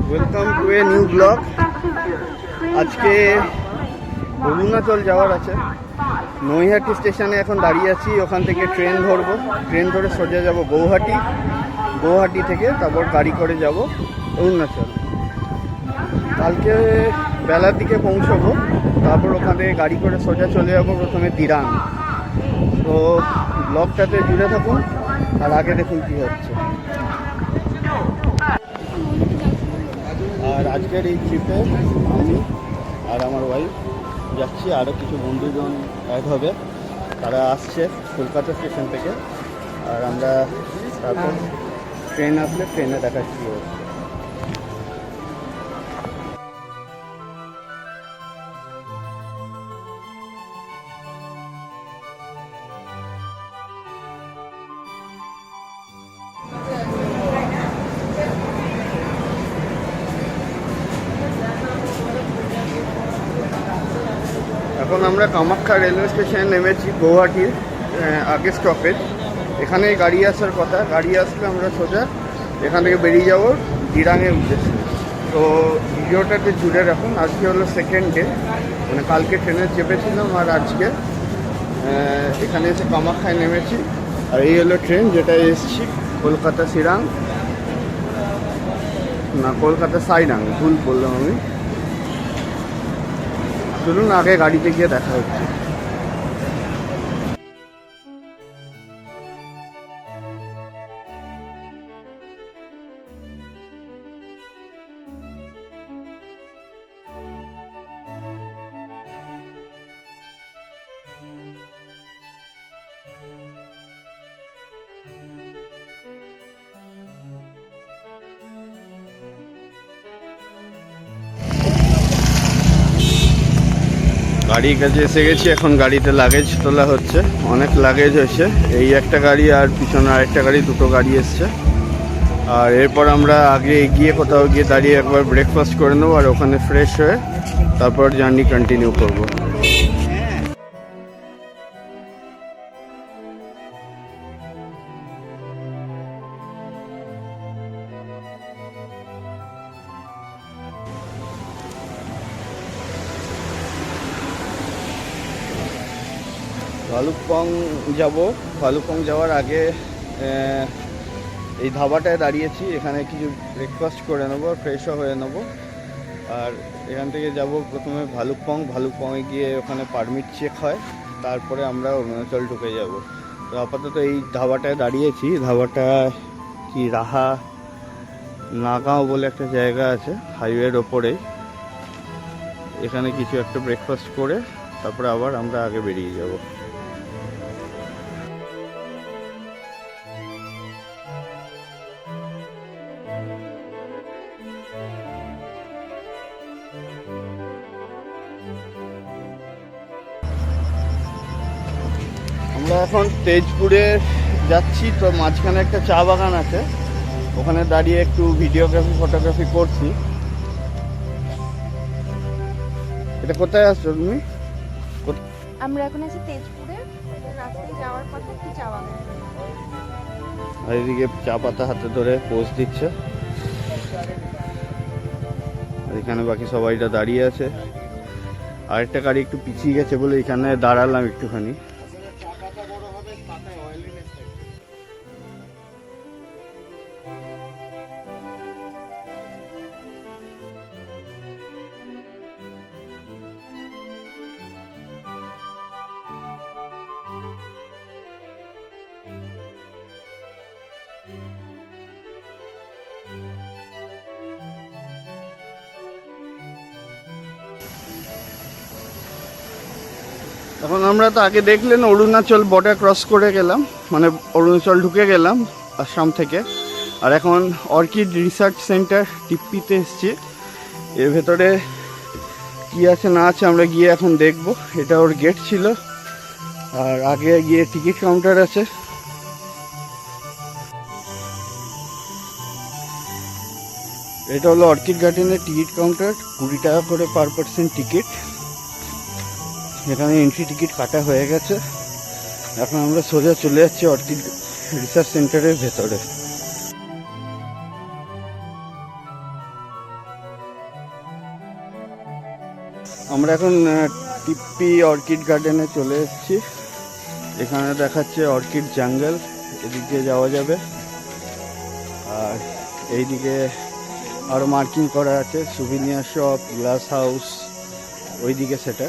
Welcome to a new blog. আজকে অরুণাচল যাওয়ার আছে। নৈহাটি স্টেশনে এখন দাঁড়িয়ে আছি। ওখান থেকে ট্রেন ধরবো, ট্রেন ধরে সোজা যাব গৌহাটি। গৌহাটি থেকে তারপর গাড়ি করে যাব অরুণাচল। কালকে বেলার দিকে পৌঁছবো, তারপর ওখান থেকে গাড়ি করে সোজা চলে যাবো প্রথমে দিরাং। তো ব্লগটাতে জুড়ে থাকুন আর আগে দেখুন কী হচ্ছে। আর আজকের এই ট্রিপে আমি আর আমার ওয়াইফ যাচ্ছি, আরও কিছু বন্ধুজন অ্যাড হবে, তারা আসছে কলকাতা স্টেশন থেকে। আর আমরা তারপর ট্রেন আসলে ট্রেনে দেখাচ্ছি। এখন আমরা কামাখ্যা রেলওয়ে স্টেশনে নেমেছি, গৌহাটির আগে স্টপেজ। এখানেই গাড়ি আসার কথা, গাড়ি আসলে আমরা সোজা এখান থেকে বেরিয়ে যাব দিরাংয়ের উদ্দেশ্যে। তো ভিডিওটাতে জুড়ে রাখুন। আজকে হলো সেকেন্ড ডে, মানে কালকে ট্রেনে চেপেছিলাম আর আজকে এখানে এসে কামাখ্যায় নেমেছি। আর এই হলো ট্রেন যেটা এসছি কলকাতা সিরাং, না কলকাতা সাইরাং, ভুল বললাম আমি। চলুন আগে গাড়িতে গিয়ে দেখা হচ্ছে। গাড়ির কাছে এসে গেছি, এখন গাড়িতে লাগেজ তোলা হচ্ছে। অনেক লাগেজ হয়েছে, এই একটা গাড়ি আর পিছনে আরেকটা গাড়ি, দুটো গাড়ি এসছে। আর এরপর আমরা আগে এগিয়ে কোথাও গিয়ে দাঁড়িয়ে একবার ব্রেকফাস্ট করে নেবো, আর ওখানে ফ্রেশ হয়ে তারপর জার্নি কন্টিনিউ করবো। ভালুকপং যাব। ভালুকপং যাওয়ার আগে এই ধাবাটায় দাঁড়িয়েছি, এখানে কিছু ব্রেকফাস্ট করে নেবো, ফ্রেশও হয়ে নেবো। আর এখান থেকে যাব প্রথমে ভালুকপং। ভালুকপংয়ে গিয়ে ওখানে পারমিট চেক হয়, তারপরে আমরা অরুণাচল ঢুকে যাব। তো আপাতত এই ধাবাটায় দাঁড়িয়েছি। ধাবাটা কি রাহা নাগাঁও বলে একটা জায়গা আছে হাইওয়ের ওপরে। এখানে কিছু একটা ব্রেকফাস্ট করে তারপরে আবার আমরা আগে বেরিয়ে যাব। আমরা এখন তেজপুরে যাচ্ছি। তো মাঝখানে একটা চা বাগান আছে, ওখানে দাঁড়িয়ে একটু ভিডিওগ্রাফি ফটোগ্রাফি করছি। এটা কোথায় আসছো তুমি? আমরা এখন আছি তেজপুরে, রাস্তায় যাওয়ার পথে একটি চা বাগান। আর এদিকে চা পাতা হাতে ধরে পোজ দিচ্ছে, আর এখানে বাকি সবাইটা দাঁড়িয়ে আছে। আরেকটা গাড়ি একটু পিছিয়ে গেছে বলে এখানে দাঁড়ালাম একটুখানি। এখন আমরা তো আগে দেখলেন অরুণাচল বর্ডার ক্রস করে গেলাম, মানে অরুণাচল ঢুকে গেলাম আসাম থেকে। আর এখন অর্কিড রিসার্চ সেন্টার টিপ্পিতে এসছি। এর ভেতরে কী আছে না আছে আমরা গিয়ে এখন দেখব। এটা ওর গেট ছিল, আর আগে গিয়ে টিকিট কাউন্টার আছে। এটা হলো অর্কিড গার্ডেনের টিকিট কাউন্টার, 20 টাকা করে পার পার্সন টিকিট। এখানে এন্ট্রি টিকিট কাটা হয়ে গেছে। এখন আমরা সোজা চলে যাচ্ছি অর্কিড রিসার্চ সেন্টারের ভেতরে। আমরা এখন টিপ্পি অর্কিড গার্ডেনে চলে এসেছি। এখানে দেখাচ্ছে অর্কিড জাঙ্গল, এদিক দিয়ে যাওয়া যাবে। আর এইদিকে আরও মার্কিং করা আছে, সুভিনিয়ার শপ, গ্লাস হাউস, ওইদিকে সেটা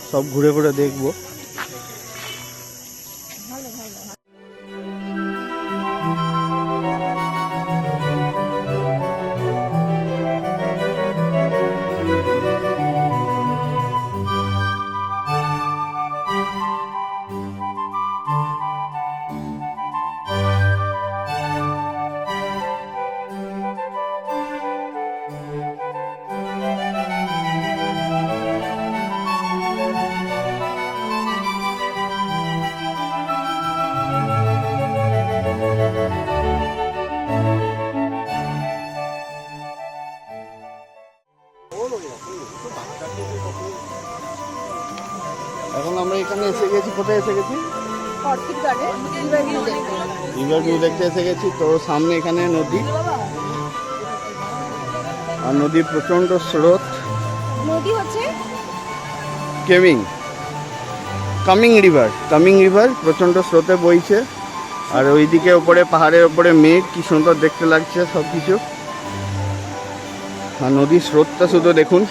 সব ঘুরে ঘুরে দেখবো। এখন আমরা এখানে এসে গেছি, কোথায় এসে গেছি? অর্কিড গার্ডেন রিভার ভিউ দেখতে। রিভার ভিউ দেখতে এসে গেছি। তো সামনে এখানে নদী, আর নদীর প্রচন্ড স্রোত। নদী হচ্ছে কামিং রিভার প্রচন্ড স্রোতে বইছে। আর ওইদিকে ওপরে পাহাড়ের ওপরে মেঘ, কি সুন্দর দেখতে লাগছে সব কিছু। আর নদীর স্রোতটা শুধু দেখুন।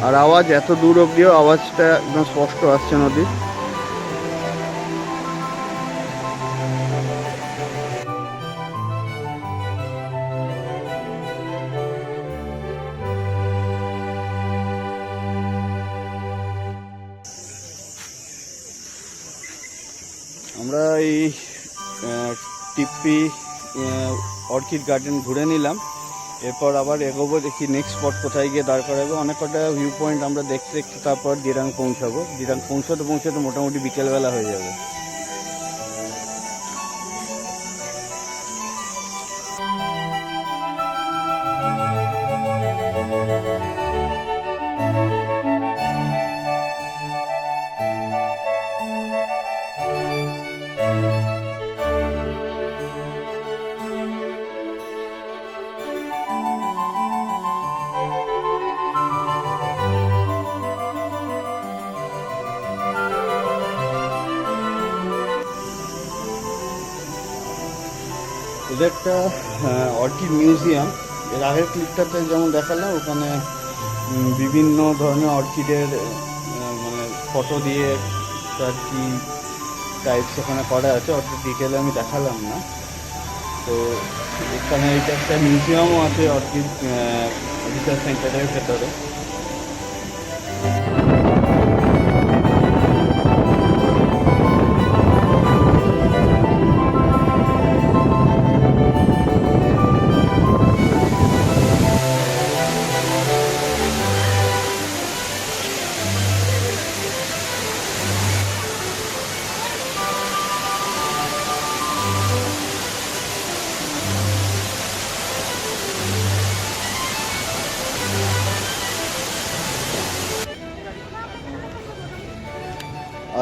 আর আওয়াজ এত দূর অব্দিও আওয়াজটা একদম স্পষ্ট আসছে নদীর। আমরা এই টিপ্পি অর্কিড গার্ডেন ঘুরে নিলাম। এরপর আবার এগোবো, দেখি নেক্সট স্পট কোথায় গিয়ে দাঁড় করাবো। অনেক কটা ভিউ পয়েন্ট আমরা দেখতে দেখতে তারপর দিরাং পৌঁছাবো। দিরাং পৌঁছতে মোটামুটি বিকেলবেলা হয়ে যাবে। এটা একটা অর্কিড মিউজিয়াম। এর আগের ক্লিপটাতে যেমন দেখালাম, ওখানে বিভিন্ন ধরনের অর্কিডের মানে ফটো দিয়ে তার কি টাইপস ওখানে করা আছে, অত ডিটেলে আমি দেখালাম না। তো এখানে এটা একটা মিউজিয়ামও আছে অর্কিড রিসার্চ সেন্টারের ভেতরে।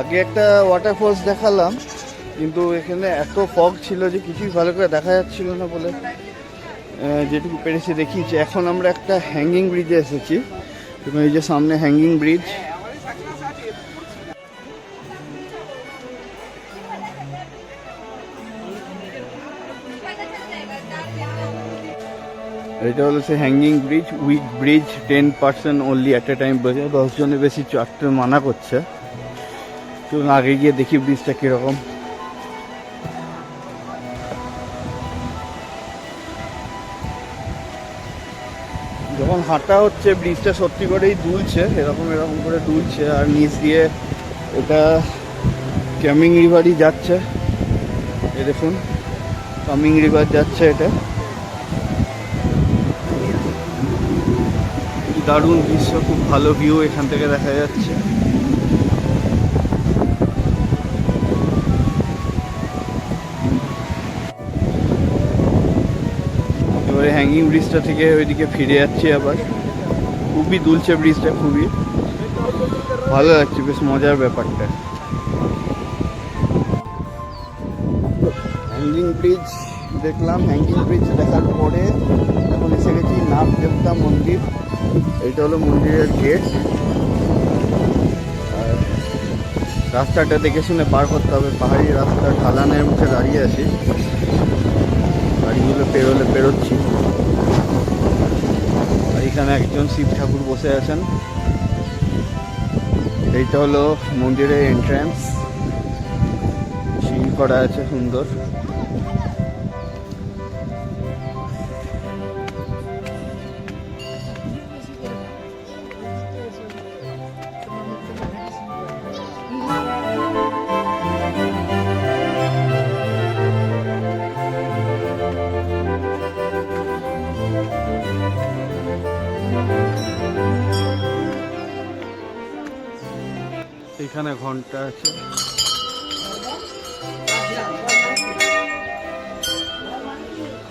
আগে একটা ওয়াটারফলস দেখালাম, কিন্তু এখানে এত ফগ ছিল যে কিছুই ভালো করে দেখা যাচ্ছিল না বলে যেটুকু পেরেছি দেখিয়েছি। এখন আমরা একটা হ্যাঙ্গিং ব্রিজে এসেছি। এই যে সামনে হ্যাঙ্গিং ব্রিজ। এটা হলো সে hanging bridge, weak bridge. 10% only at a time বোঝে, 10 জনের বেশি চারটে মানা করছে। তো আগে গিয়ে দেখি ব্রিজটা কিরকম। যখন হাঁটা হচ্ছে ব্রিজটা সত্যি করেই দুলছে, এরকম করে দুলছে। আর নিচ দিয়ে এটা কামিং রিভারই যাচ্ছে। এই দেখুন কামিং রিভার যাচ্ছে। এটা দারুণ দৃশ্য, খুব ভালো ভিউ এখান থেকে দেখা যাচ্ছে। এবারে হ্যাঙ্গিং ব্রিজটা থেকে ওইদিকে ফিরে যাচ্ছি আবার। খুবই দুলছে ব্রিজটা, খুবই ভালো লাগছে, বেশ মজার ব্যাপারটা। হ্যাঙ্গিং ব্রিজ দেখলাম। হ্যাঙ্গিং ব্রিজ দেখার পরে এখন এসে গেছি নাগ দেবতা মন্দির। এইটা হলো মন্দিরের গেট। আর রাস্তাটা দেখে শুনে পার করতে হবে, পাহাড়ি রাস্তা, ঢালানের মুখে দাঁড়িয়ে আছি, গাড়িগুলো পেরোচ্ছি। আর এখানে একজন শিব ঠাকুর বসে আছেন। এইটা হলো মন্দিরের এন্ট্রান্স, সিল করা আছে সুন্দর। এখানে ঘন্টা আছে।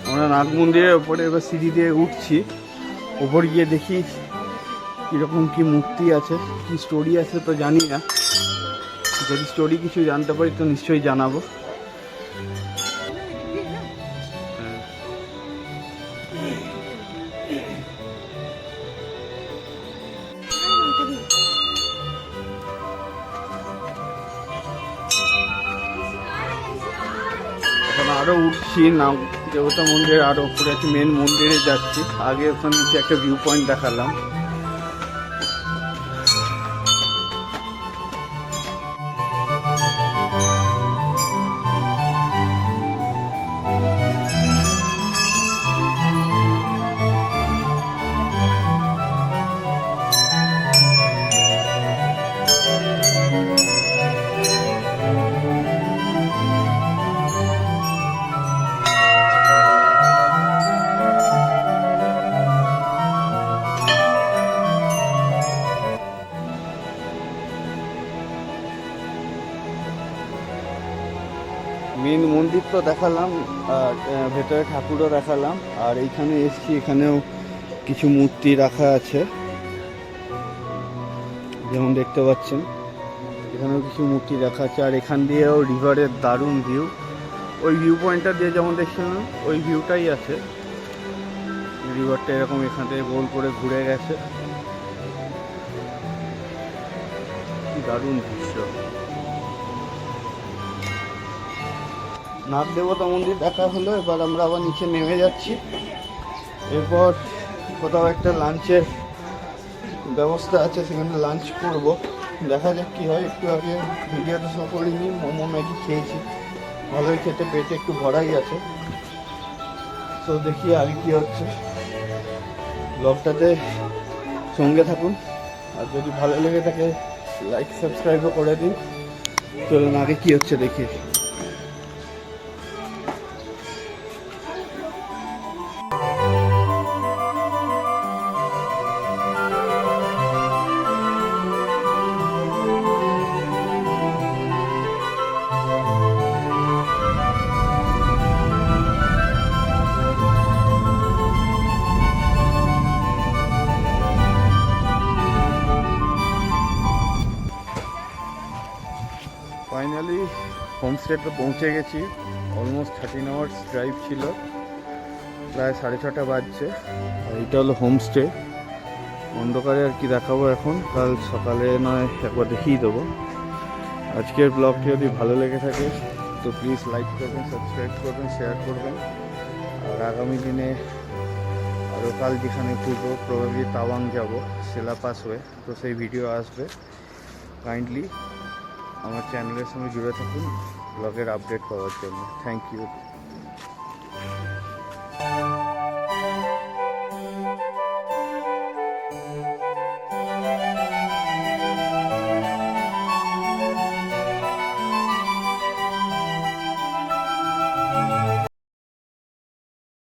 আমরা নাগ মন্দিরের ওপরে এবার সিঁড়ি দিয়ে উঠছি। ওপর গিয়ে দেখি কীরকম কি মূর্তি আছে, কি স্টোরি আছে তো জানি না। যদি স্টোরি কিছু জানতে পারি তো নিশ্চয়ই জানাবো। এখন আরো উঠছি, নাম দেবতা মন্দিরের আরো উপরে আছে, মেন মন্দিরে যাচ্ছি। আগে ওখানে নিচে একটা ভিউ পয়েন্ট দেখালাম। মেন মন্দির তো দেখালাম, আর ভেতরে ঠাকুরও দেখালাম। আর এইখানে এসছি, এখানেও কিছু মূর্তি রাখা আছে যেমন দেখতে পাচ্ছেন। এখানেও কিছু মূর্তি রাখা আছে। আর এখান দিয়েও রিভারের দারুণ ভিউ। ওই ভিউ পয়েন্টটা দিয়ে যেমন দেখছিলাম ওই ভিউটাই আছে। রিভারটা এরকম এখান থেকে গোল করে ঘুরে গেছে, কি দারুণ দৃশ্য। নাগ দেবতা মন্দির দেখা হলো, এবার আমরা আবার নিচে নেমে যাচ্ছি। এরপর কোথাও একটা লাঞ্চের ব্যবস্থা আছে, সেখানে লাঞ্চ করব। দেখা যাক কী হয়। একটু আগে ভিডিওটা শো করিনি, মোমো ম্যাগি খেয়েছি, ভালোই খেতে, পেটে একটু ভরাই আছে। তো দেখি আগে কী হচ্ছে। ব্লগটাতে সঙ্গে থাকুন, আর যদি ভালো লেগে থাকে লাইক সাবস্ক্রাইবও করে দিন। চলুন আগে কী হচ্ছে দেখি। ফাইনালি হোমস্টেতে পৌঁছে গেছি। অলমোস্ট 13 আওয়ার্স ড্রাইভ ছিল, প্রায় 6:30 বাজছে। আর এইটা হলো হোমস্টে। অন্ধকারে আর কি দেখাবো এখন, কাল সকালে নয় একবার দেখিয়ে দেবো। আজকের ব্লগটি যদি ভালো লেগে থাকে তো প্লিজ লাইক করবেন, সাবস্ক্রাইব করবেন, শেয়ার করবেন। আর আগামী দিনে আরও কাল যেখানে ঘুরবো, প্রবাবলি তাওয়াং যাব সেলা পাস হয়ে, তো সেই ভিডিও আসবে। কাইন্ডলি আমার চ্যানেলের সঙ্গে জুড়ে থাকুন ব্লগের আপডেট পাওয়ার জন্য। Thank you.